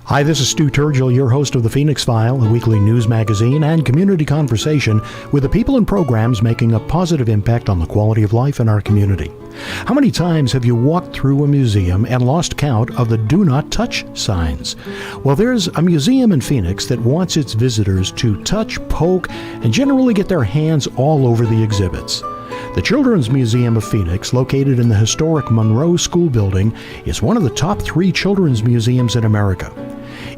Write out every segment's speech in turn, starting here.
Hi, this is Stu Turgel, your host of the Phoenix File, a weekly news magazine and community conversation with the people and programs making a positive impact on the quality of life in our community. How many times have you walked through a museum and lost count of the Do Not Touch signs? Well, there's a museum in Phoenix that wants its visitors to touch, poke, and generally get their hands all over the exhibits. The Children's Museum of Phoenix, located in the historic Monroe School Building, is one of the top 3 children's museums in America.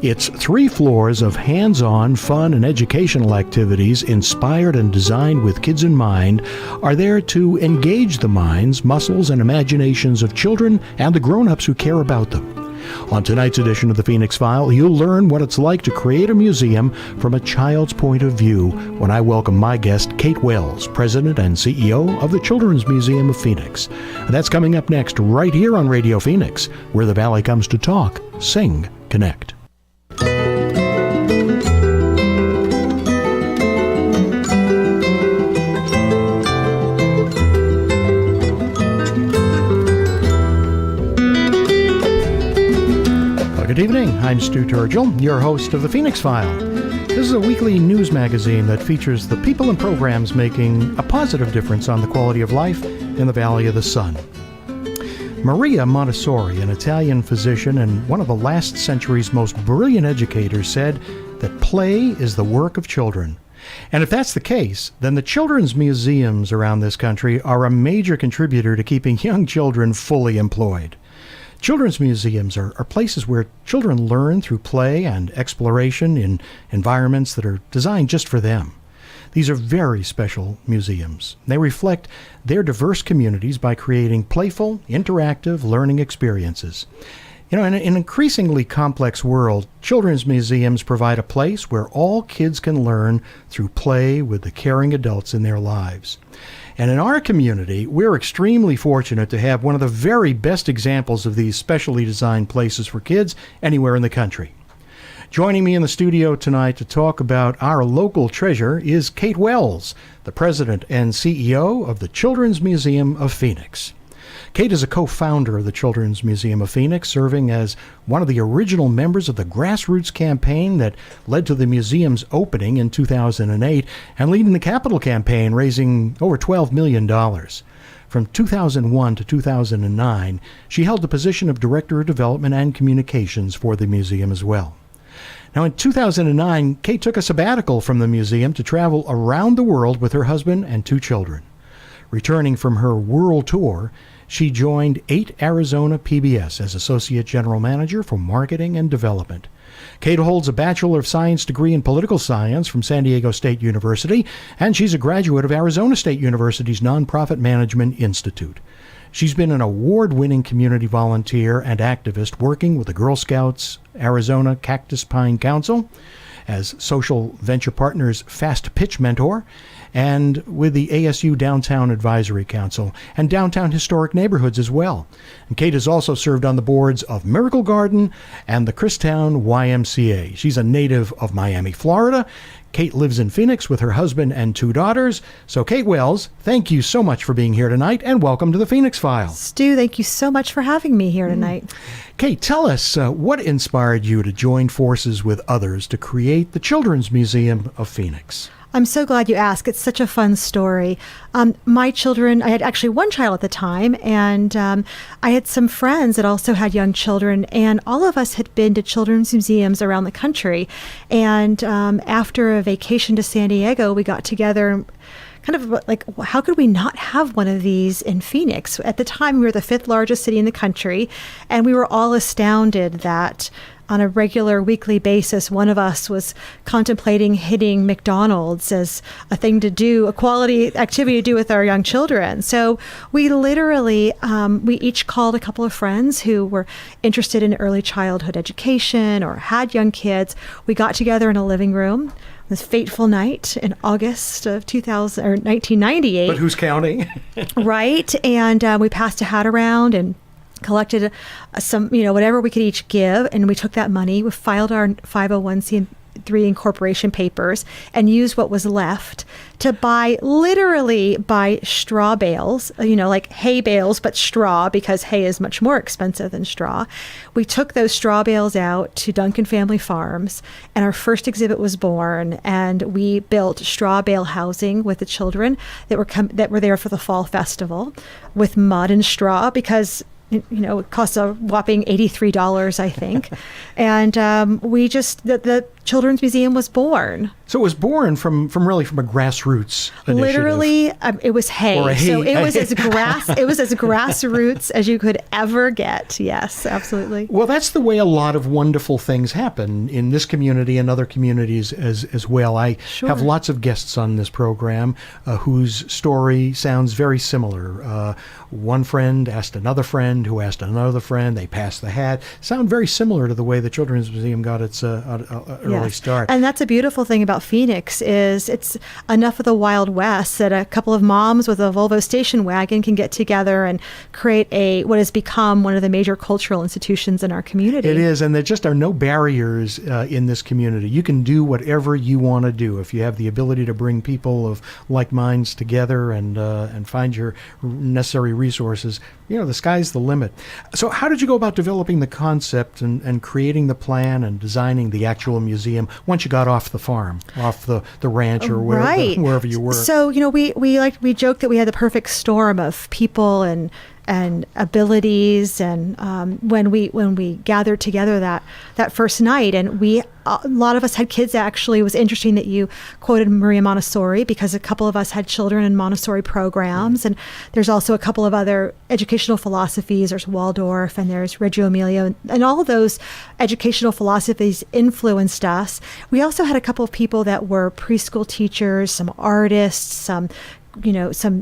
Its 3 floors of hands-on, fun, and educational activities inspired and designed with kids in mind are there to engage the minds, muscles, and imaginations of children and the grown-ups who care about them. On tonight's edition of the Phoenix File, you'll learn what it's like to create a museum from a child's point of view when I welcome my guest, Kate Wells, President and CEO of the Children's Museum of Phoenix. And that's coming up next right here on Radio Phoenix, where the Valley comes to talk, sing, connect. Good evening, I'm Stu Turgel, your host of the Phoenix File. This is a weekly news magazine that features the people and programs making a positive difference on the quality of life in the Valley of the Sun. Maria Montessori, an Italian physician and one of the last century's most brilliant educators, said that play is the work of children. And if that's the case, then the children's museums around this country are a major contributor to keeping young children fully employed. Children's museums are places where children learn through play and exploration in environments that are designed just for them. These are very special museums. They reflect their diverse communities by creating playful, interactive learning experiences. You know, in an increasingly complex world, children's museums provide a place where all kids can learn through play with the caring adults in their lives. And in our community, we're extremely fortunate to have one of the very best examples of these specially designed places for kids anywhere in the country. Joining me in the studio tonight to talk about our local treasure is Kate Wells, the President and CEO of the Children's Museum of Phoenix. Kate is a co-founder of the Children's Museum of Phoenix, serving as one of the original members of the grassroots campaign that led to the museum's opening in 2008 and leading the capital campaign, raising over $12 million. From 2001 to 2009, she held the position of Director of Development and Communications for the museum as well. Now, in 2009, Kate took a sabbatical from the museum to travel around the world with her husband and 2 children. Returning from her world tour, she joined 8 Arizona PBS as Associate General Manager for Marketing and Development. Kate holds a Bachelor of Science degree in Political Science from San Diego State University, and she's a graduate of Arizona State University's Nonprofit Management Institute. She's been an award-winning community volunteer and activist working with the Girl Scouts Arizona Cactus Pine Council, as Social Venture Partners Fast Pitch Mentor, and with the ASU Downtown Advisory Council and Downtown Historic Neighborhoods as well. And Kate has also served on the boards of Miracle Garden and the Christown YMCA. She's a native of Miami, Florida. Kate lives in Phoenix with her husband and 2 daughters. So Kate Wells, thank you so much for being here tonight, and welcome to the Phoenix File. Stu, thank you so much for having me here tonight. Kate, tell us what inspired you to join forces with others to create the Children's Museum of Phoenix? I'm so glad you asked. It's such a fun story. My children, I had actually 1 child at the time, and I had some friends that also had young children, and all of us had been to children's museums around the country. And after a vacation to San Diego, we got together and kind of like, how could we not have one of these in Phoenix? At the time, we were the 5th largest city in the country, and we were all astounded that on a regular weekly basis, one of us was contemplating hitting McDonald's as a thing to do, a quality activity to do with our young children. So we literally, we each called a couple of friends who were interested in early childhood education or had young kids. We got together in a living room this fateful night in August of 1998. But who's counting? Right. And we passed a hat around and collected some, whatever we could each give, and we took that money. We filed our 501c 3 incorporation papers and used what was left to literally buy straw bales, like hay bales, but straw, because hay is much more expensive than straw. We took those straw bales out to Duncan Family Farms, and our first exhibit was born, and we built straw bale housing with the children that were there for the fall festival with mud and straw, because it costs a whopping $83, I think. And the Children's Museum was born. So it was born from a grassroots initiative. Literally, it was hay. Or a hay. So it was as grassroots as you could ever get. Yes, absolutely. Well, that's the way a lot of wonderful things happen in this community and other communities as well. I have lots of guests on this program whose story sounds very similar. One friend asked another friend, who asked another friend. They passed the hat. Sound very similar to the way the Children's Museum got its early start. And that's a beautiful thing about Phoenix is it's enough of the Wild West that a couple of moms with a Volvo station wagon can get together and create what has become one of the major cultural institutions in our community. It is, and there just are no barriers in this community. You can do whatever you want to do if you have the ability to bring people of like minds together and find your necessary resources. The sky's the limit. So how did you go about developing the concept and creating the plan and designing the actual museum once you got off the farm, off the ranch or wherever you were? So, we joked that we had the perfect storm of people and abilities, and when we gathered together that first night, and a lot of us had kids. Actually, it was interesting that you quoted Maria Montessori, because a couple of us had children in Montessori programs, and there's also a couple of other educational philosophies. There's Waldorf and there's Reggio Emilia, and all of those educational philosophies influenced us. We also had a couple of people that were preschool teachers, some artists, some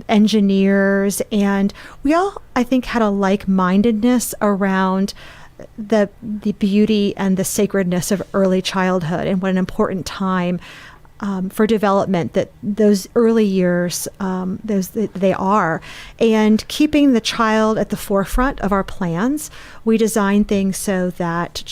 engineers, and we all, I think, had a like-mindedness around the beauty and the sacredness of early childhood, and what an important time for development that those early years they are, and keeping the child at the forefront of our plans. We designed things so that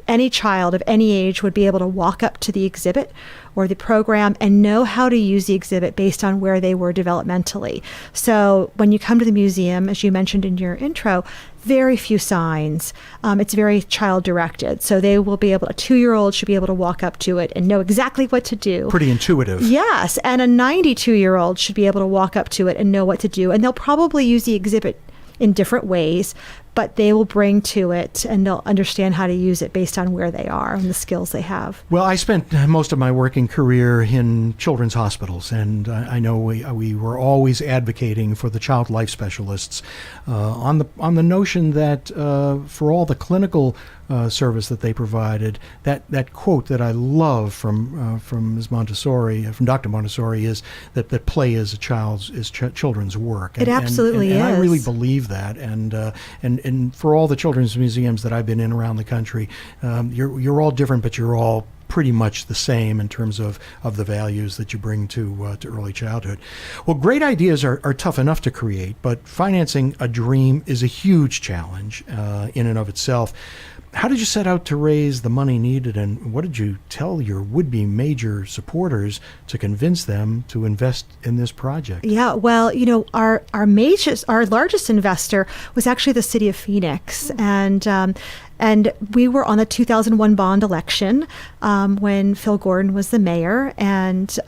any child of any age would be able to walk up to the exhibit or the program and know how to use the exhibit based on where they were developmentally. So when you come to the museum, as you mentioned in your intro, very few signs. It's very child directed. So they will be able, a 2-year-old should be able to walk up to it and know exactly what to do. Pretty intuitive. Yes. And a 92-year-old should be able to walk up to it and know what to do. And they'll probably use the exhibit in different ways, but they will bring to it and they'll understand how to use it based on where they are and the skills they have. Well, I spent most of my working career in children's hospitals, and I know we were always advocating for the child life specialists on the notion that for all the clinical service that they provided, that quote that I love from Ms. Montessori, from Dr. Montessori, is that play is children's work. It absolutely is. And I really believe that, and for all the children's museums that I've been in around the country, you're all different, but you're all pretty much the same in terms of the values that you bring to early childhood. Well, great ideas are tough enough to create, but financing a dream is a huge challenge in and of itself. How did you set out to raise the money needed, and what did you tell your would-be major supporters to convince them to invest in this project? Yeah, well, our largest investor was actually the city of Phoenix, and we were on the 2001 bond election when Phil Gordon was the mayor, and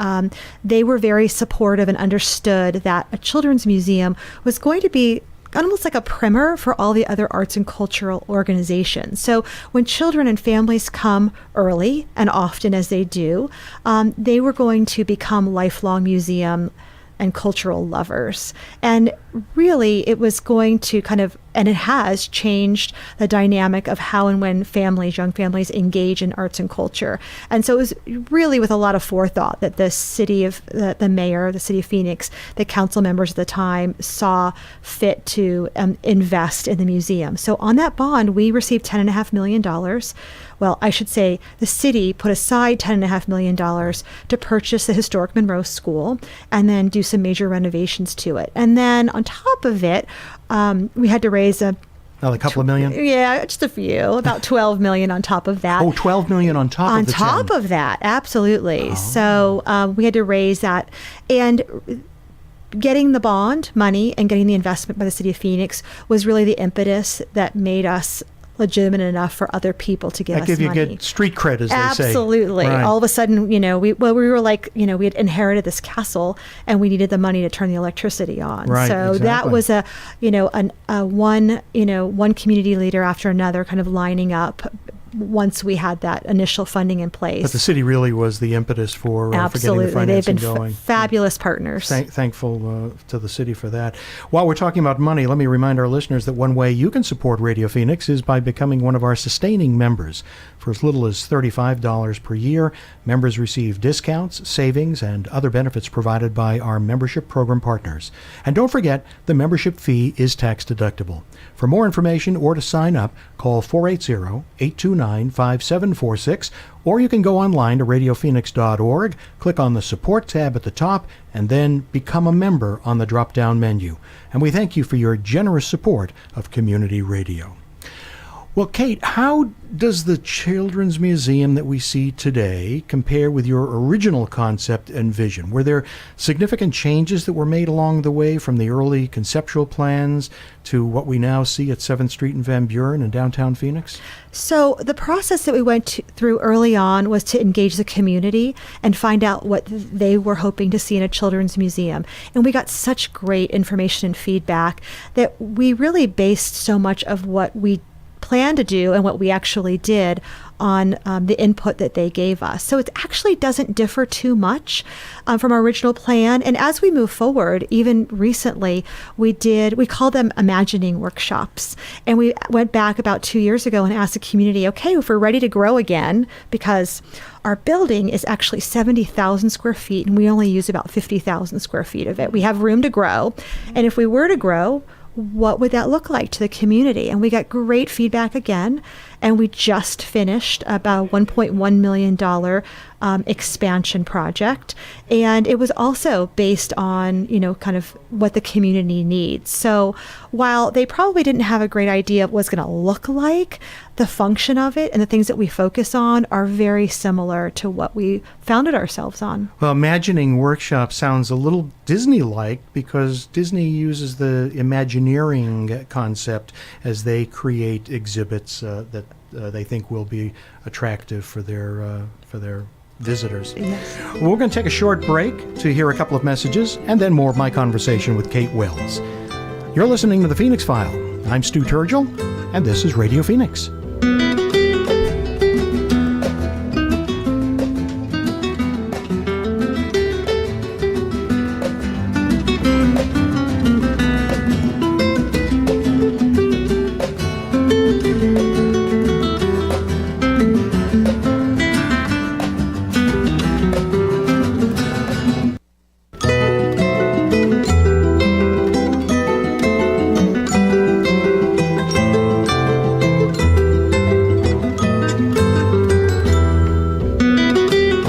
they were very supportive and understood that a children's museum was going to be almost like a primer for all the other arts and cultural organizations. So when children and families come early, and often as they do, they were going to become lifelong museum and cultural lovers. And really, it was going to and it has changed the dynamic of how and when young families engage in arts and culture. And so it was really with a lot of forethought that the city of the mayor, the city of Phoenix, the council members at the time saw fit to invest in the museum. So on that bond, we received $10.5 million. Well, I should say the city put aside $10.5 million to purchase the historic Monroe School and then do some major renovations to it. And then on top of it, we had to raise Another couple of million? Yeah, just a few. About 12 million on top of that. Oh, 12 million on top of the 10. On top of that, absolutely. Oh. So we had to raise that. And getting the bond money and getting the investment by the city of Phoenix was really the impetus that made us legitimate enough for other people to give us money. That give you good street cred, as they say. Absolutely. Right. All of a sudden, we were like, we had inherited this castle and we needed the money to turn the electricity on. Right, so exactly. that was one community leader after another kind of lining up once we had that initial funding in place. But the city really was the impetus for getting the financing They've been going. Fabulous partners. Thankful to the city for that. While we're talking about money, let me remind our listeners that one way you can support Radio Phoenix is by becoming one of our sustaining members. For as little as $35 per year, members receive discounts, savings, and other benefits provided by our membership program partners. And don't forget, the membership fee is tax deductible. For more information or to sign up, call 480-829-5746, or you can go online to radiophoenix.org, click on the Support tab at the top, and then become a member on the drop-down menu. And we thank you for your generous support of community radio. Well, Kate, how does the Children's Museum that we see today compare with your original concept and vision? Were there significant changes that were made along the way from the early conceptual plans to what we now see at 7th Street in Van Buren in downtown Phoenix? So the process that we went through early on was to engage the community and find out what they were hoping to see in a children's museum. And we got such great information and feedback that we really based so much of what we planned to do and what we actually did on the input that they gave us. So it actually doesn't differ too much from our original plan. And as we move forward, even recently, we called them imagining workshops. And we went back about 2 years ago and asked the community, okay, if we're ready to grow again, because our building is actually 70,000 square feet and we only use about 50,000 square feet of it. We have room to grow. And if we were to grow, what would that look like to the community? And we got great feedback again. And we just finished about a $1.1 million expansion project. And it was also based on, kind of what the community needs. So while they probably didn't have a great idea of what it's going to look like, the function of it and the things that we focus on are very similar to what we founded ourselves on. Well, imagining workshop sounds a little Disney-like because Disney uses the Imagineering concept as they create exhibits that they think will be attractive for their visitors. Yes. We're going to take a short break to hear a couple of messages and then more of my conversation with Kate Wells. You're listening to The Phoenix File. I'm Stu Turgel, and this is Radio Phoenix.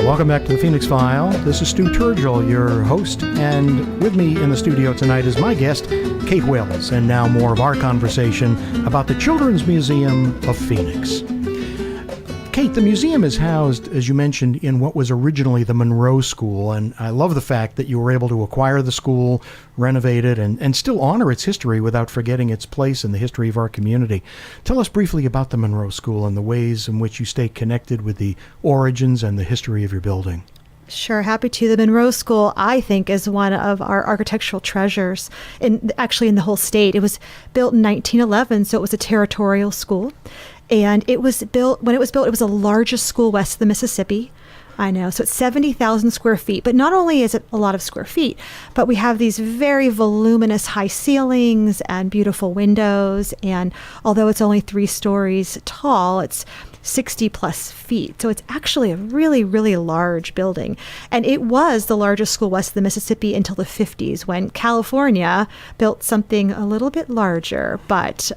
Welcome back to the Phoenix File. This is Stu Turgel, your host, and with me in the studio tonight is my guest, Kate Wells, and now more of our conversation about the Children's Museum of Phoenix. Kate, the museum is housed, as you mentioned, in what was originally the Monroe School, and I love the fact that you were able to acquire the school, renovate it, and still honor its history without forgetting its place in the history of our community. Tell us briefly about the Monroe School and the ways in which you stay connected with the origins and the history of your building. Sure, happy to. The Monroe School, I think, is one of our architectural treasures, actually in the whole state. It was built in 1911, so it was a territorial school. And when it was built, it was the largest school west of the Mississippi. I know. So it's 70,000 square feet. But not only is it a lot of square feet, but we have these very voluminous high ceilings and beautiful windows. And although it's only 3 stories tall, it's 60 plus feet. So it's actually a really, really large building. And it was the largest school west of the Mississippi until the 50s, when California built something a little bit larger. But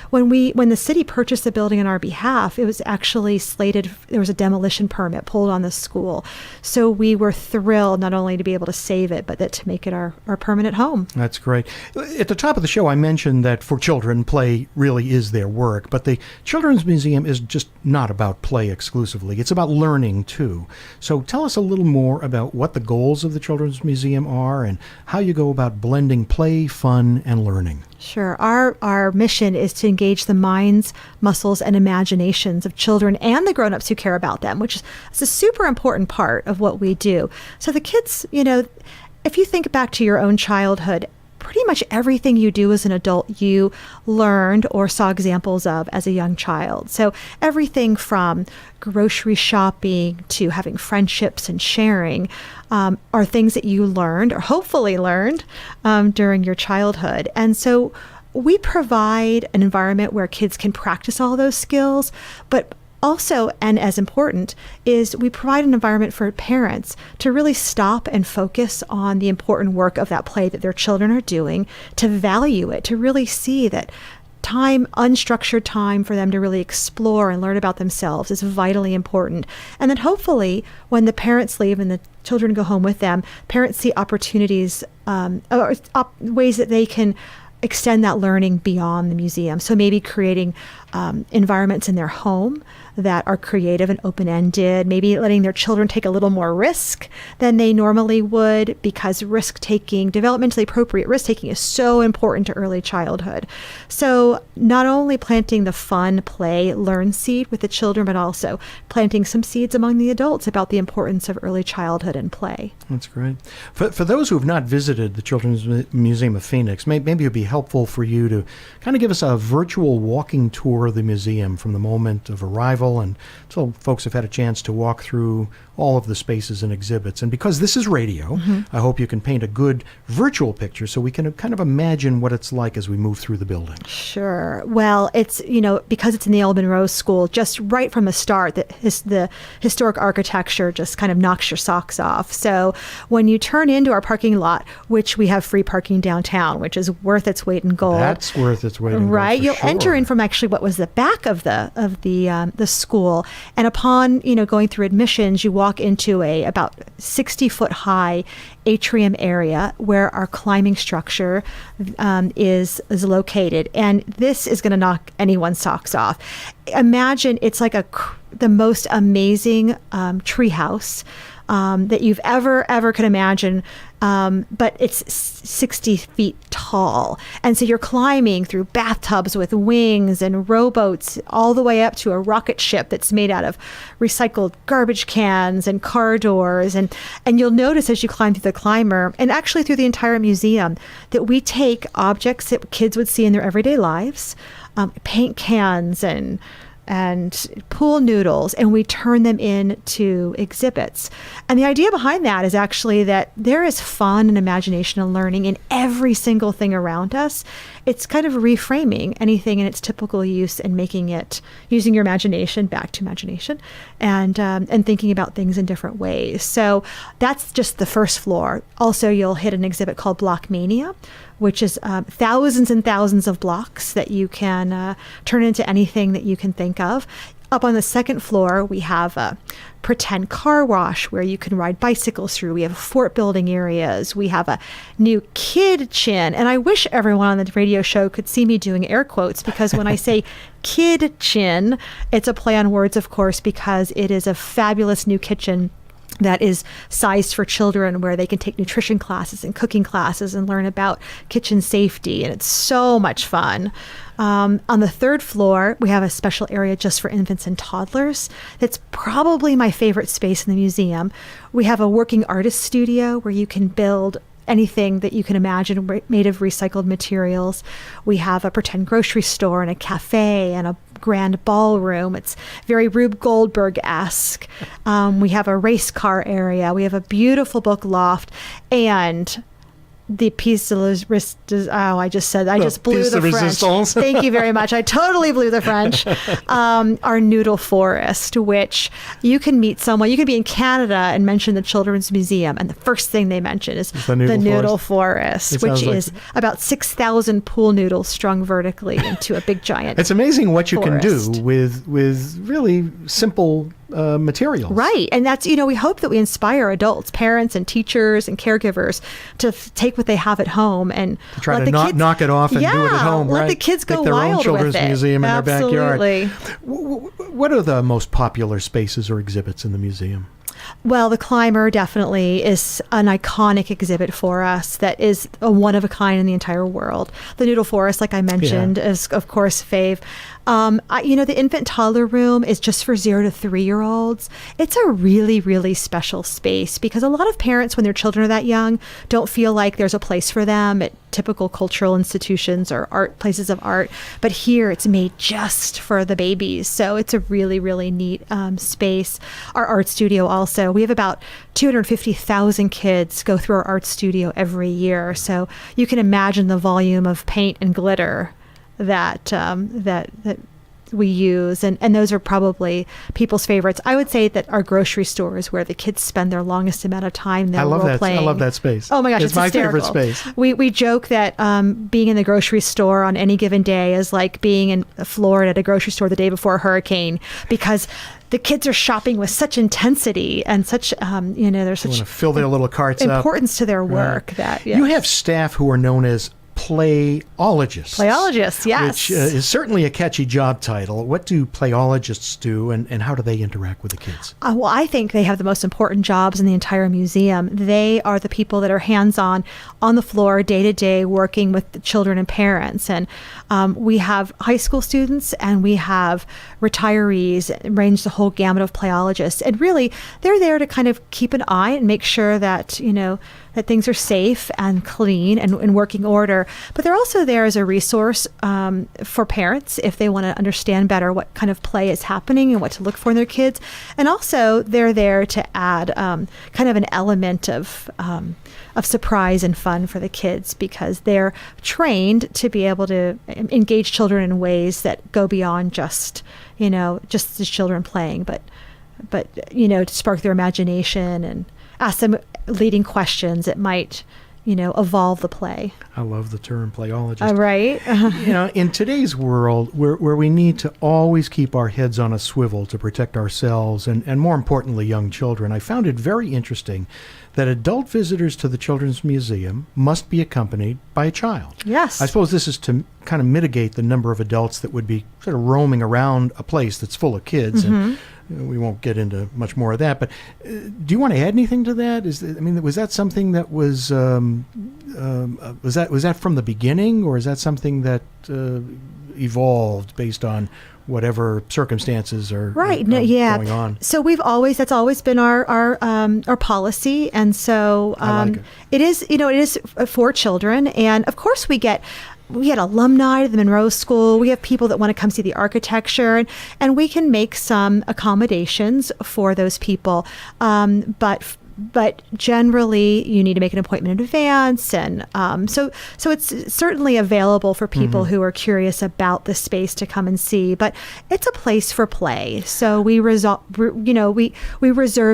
when the city purchased the building on our behalf, it was actually slated, there was a demolition permit pulled on the school. So we were thrilled not only to be able to save it, but to make it our permanent home. That's great. At the top of the show, I mentioned that for children, play really is their work, but the Children's Museum is just not about play exclusively. It's about learning, too. So tell us a little more about what the goals of the Children's Museum are and how you go about blending play, fun, and learning. Sure. Our mission is to engage the minds, muscles, and imaginations of children and the grown-ups who care about them, which is a super important part of what we do. So the kids, if you think back to your own childhood, pretty much everything you do as an adult, you learned or saw examples of as a young child. So everything from grocery shopping to having friendships and sharing are things that you learned or hopefully learned during your childhood. And so we provide an environment where kids can practice all those skills, but also, and as important, is we provide an environment for parents to really stop and focus on the important work of that play that their children are doing, to value it, to really see that time, unstructured time for them to really explore and learn about themselves is vitally important. And then hopefully when the parents leave and the children go home with them, parents see opportunities or ways that they can extend that learning beyond the museum. So maybe creating environments in their home that are creative and open-ended, maybe letting their children take a little more risk than they normally would, because risk-taking, developmentally appropriate risk-taking is so important to early childhood. So not only planting the fun, play, learn seed with the children, but also planting some seeds among the adults about the importance of early childhood and play. That's great. For those who have not visited the Children's Museum of Phoenix, maybe it would be helpful for you to kind of give us a virtual walking tour of the museum from the moment of arrival and so folks have had a chance to walk through all of the spaces and exhibits. And because this is radio, I hope you can paint a good virtual picture so we can kind of imagine what it's like as we move through the building. Sure. Well, it's, because it's in the Elman Rose School, just right from the start, the historic architecture just kind of knocks your socks off. So when you turn into our parking lot, which we have free parking downtown, which is worth its weight in gold. That's worth its weight in gold. Right. You'll sure. enter in from actually what was the back of the school. And upon, going through admissions, you walk into a about 60-foot high atrium area where our climbing structure is located. And this is going to knock anyone's socks off. Imagine it's like the most amazing treehouse that you've ever could imagine, but it's 60 feet tall. And so you're climbing through bathtubs with wings and rowboats all the way up to a rocket ship that's made out of recycled garbage cans and car doors. And you'll notice as you climb through the climber, and actually through the entire museum, that we take objects that kids would see in their everyday lives, paint cans and pool noodles, and we turn them into exhibits. And the idea behind that is actually that there is fun and imagination and learning in every single thing around us. It's kind of reframing anything in its typical use and making it, using your imagination, back to imagination, and thinking about things in different ways. So that's just the first floor. Also, you'll hit an exhibit called Blockmania, which is thousands and thousands of blocks that you can turn into anything that you can think of. Up on the second floor, we have a pretend car wash where you can ride bicycles through. We have fort building areas. We have a new kid chin. And I wish everyone on the radio show could see me doing air quotes, because when I say kid chin, it's a play on words, of course, because it is a fabulous new kitchen that is sized for children, where they can take nutrition classes and cooking classes and learn about kitchen safety. And it's so much fun. On the third floor, we have a special area just for infants and toddlers. That's probably my favorite space in the museum. We have a working artist studio where you can build anything that you can imagine made of recycled materials. We have a pretend grocery store and a cafe and a grand ballroom. It's very Rube Goldberg-esque. We have a race car area. We have a beautiful book loft. And the piece de resistance. Oh, I just blew piece the de French. resistance. Thank you very much. I totally blew the French. Our noodle forest, which you can meet someone. You could be in Canada and mention the Children's Museum, and the first thing they mention is the noodle forest, which is about 6,000 pool noodles strung vertically into a big giant. It's amazing what you forest. can do with really simple materials. Right. And that's, we hope that we inspire adults, parents and teachers and caregivers to take what they have at home and to try to knock it off and do it at home, let right? the kids go Make their wild own children's with it. museum in Absolutely. their backyard. What are the most popular spaces or exhibits in the museum? Well, the Climber definitely is an iconic exhibit for us that is a one of a kind in the entire world. The Noodle Forest, like I mentioned, is, of course, fave. The infant toddler room is just for 0 to 3-year-olds. It's a really, really special space because a lot of parents, when their children are that young, don't feel like there's a place for them at typical cultural institutions or places of art. But here it's made just for the babies. So it's a really, really neat space. Our art studio also, we have about 250,000 kids go through our art studio every year. So you can imagine the volume of paint and glitter that we use, and those are probably people's favorites. I would say that our grocery store is where the kids spend their longest amount of time. I love that. I love that space. Oh my gosh, it's my hysterical. favorite space. We joke that being in the grocery store on any given day is like being in Florida at a grocery store the day before a hurricane, because the kids are shopping with such intensity and such, there's such want to fill their little carts importance to their work. Right. That yes. You have staff who are known as playologists. Playologists, yes. Which is certainly a catchy job title. What do playologists do, and how do they interact with the kids? Well, I think they have the most important jobs in the entire museum. They are the people that are hands-on, on the floor, day to day, working with the children and parents. And we have high school students and we have retirees, range the whole gamut of playologists. And really, they're there to kind of keep an eye and make sure that, that things are safe and clean and in working order. But they're also there as a resource for parents if they want to understand better what kind of play is happening and what to look for in their kids. And also they're there to add kind of an element of surprise and fun for the kids, because they're trained to be able to engage children in ways that go beyond just the children playing, but to spark their imagination and ask them leading questions that might, evolve the play. I love the term playologist. Right. In today's world, where we need to always keep our heads on a swivel to protect ourselves and more importantly, young children, I found it very interesting that adult visitors to the Children's Museum must be accompanied by a child. Yes. I suppose this is to kind of mitigate the number of adults that would be sort of roaming around a place that's full of kids. Mm-hmm. And we won't get into much more of that. But do you want to add anything to that? Was that something that was was that from the beginning, or is that something that evolved based on whatever circumstances are going on? So that's always been our policy, and so I like it. It is for children, and of course we get alumni at the Monroe School. We have people that want to come see the architecture, and we can make some accommodations for those people. But generally, you need to make an appointment in advance, and so it's certainly available for people who are curious about the space to come and see. But it's a place for play, so we reserve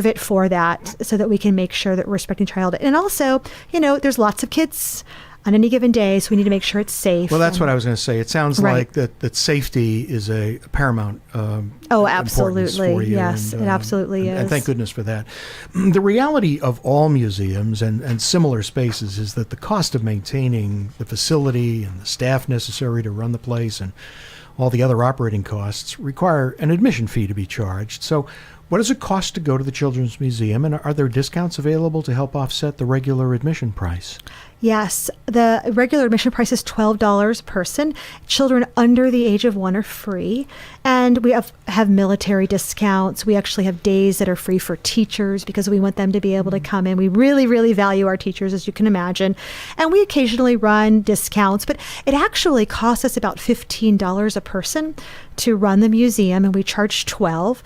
it for that, so that we can make sure that we're respecting child. And also, there's lots of kids on any given day, so we need to make sure it's safe. Well, that's what I was going to say. It sounds Right. like that safety is a paramount importance for you. Yes, it absolutely is. And thank goodness for that. The reality of all museums and similar spaces is that the cost of maintaining the facility and the staff necessary to run the place and all the other operating costs require an admission fee to be charged. So what does it cost to go to the Children's Museum, and are there discounts available to help offset the regular admission price? Yes, the regular admission price is $12 a person. Children under the age of 1 are free. And we have military discounts. We actually have days that are free for teachers because we want them to be able to come in. We really, really value our teachers, as you can imagine. And we occasionally run discounts, but it actually costs us about $15 a person to run the museum, and we charge $12.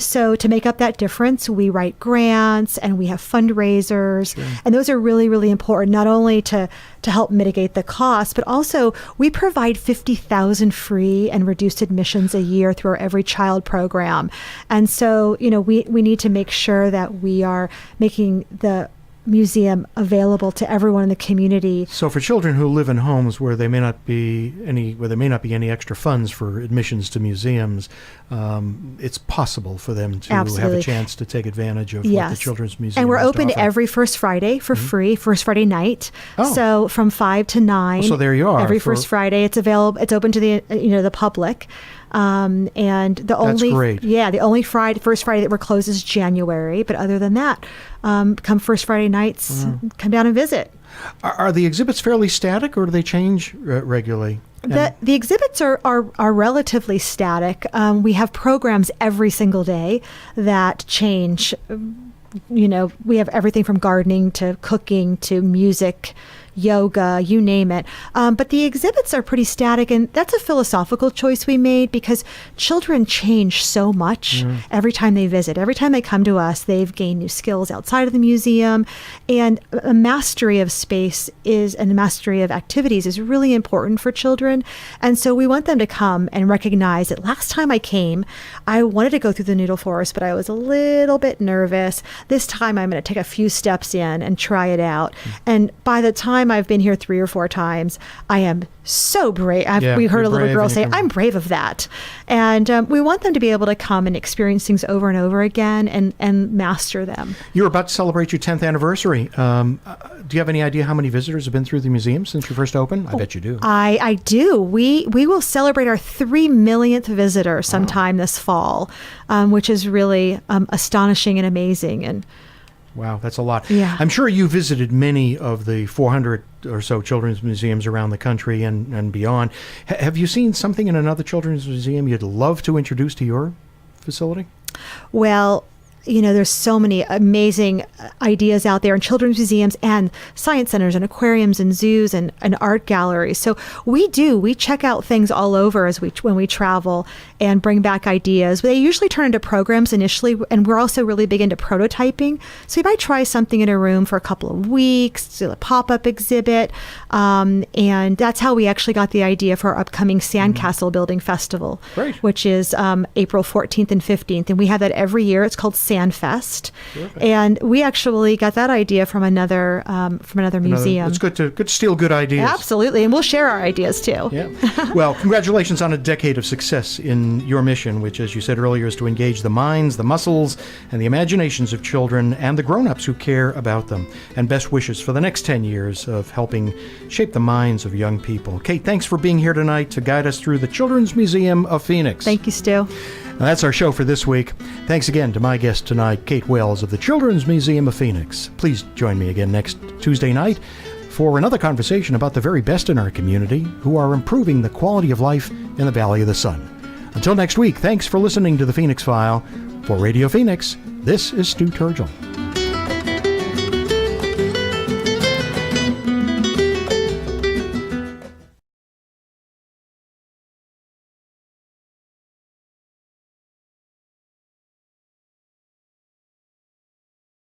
So to make up that difference, we write grants and we have fundraisers, and those are really, really important, not only to help mitigate the cost, but also we provide 50,000 free and reduced admissions a year through our Every Child program. And so, we need to make sure that we are making the museum available to everyone in the community. So for children who live in homes where there may not be any extra funds for admissions to museums, it's possible for them to have a chance to take advantage of what the Children's Museum And we're has to open offer. every first Friday for free, first Friday night. Oh. So from 5 to 9. So there you are. Every first Friday, it's available. It's open to the public. And the only first Friday that we're closed is January. But other than that, come first Friday nights, come down and visit. Are the exhibits fairly static, or do they change regularly? The exhibits are relatively static. We have programs every single day that change. We have everything from gardening to cooking to music, yoga, you name it. But the exhibits are pretty static, and that's a philosophical choice we made because children change so much every time they visit. Every time they come to us, they've gained new skills outside of the museum, and a mastery of space and a mastery of activities is really important for children. And so we want them to come and recognize that last time I came, I wanted to go through the Noodle Forest, but I was a little bit nervous. This time I'm going to take a few steps in and try it out. And by the time I've been here 3 or 4 times, I am so brave. We heard a little girl say, I'm brave of that. And we want them to be able to come and experience things over and over again and master them. You're about to celebrate your 10th anniversary. Do you have any idea how many visitors have been through the museum since you first opened? I bet you do. I do. We will celebrate our 3 millionth visitor sometime this fall, which is really astonishing and amazing. And wow, that's a lot. Yeah. I'm sure you visited many of the 400 or so children's museums around the country and beyond. Have you seen something in another children's museum you'd love to introduce to your facility? Well, there's so many amazing ideas out there in children's museums and science centers and aquariums and zoos and art galleries. So we check out things all over when we travel and bring back ideas. They usually turn into programs initially, and we're also really big into prototyping. So we might try something in a room for a couple of weeks, do a pop-up exhibit, and that's how we actually got the idea for our upcoming Sandcastle Building Festival, which is April 14th and 15th, and we have that every year. It's called Sandfest. Terrific. And we actually got that idea from another museum. It's good to steal good ideas. Absolutely, and we'll share our ideas too. Yeah. Well, congratulations on a decade of success in your mission, which, as you said earlier, is to engage the minds, the muscles, and the imaginations of children and the grown-ups who care about them. And best wishes for the next 10 years of helping shape the minds of young people. Kate, thanks for being here tonight to guide us through the Children's Museum of Phoenix. Thank you, Stu. And that's our show for this week. Thanks again to my guest tonight, Kate Wells of the Children's Museum of Phoenix. Please join me again next Tuesday night for another conversation about the very best in our community who are improving the quality of life in the Valley of the Sun. Until next week, thanks for listening to The Phoenix File. For Radio Phoenix, this is Stu Turgel.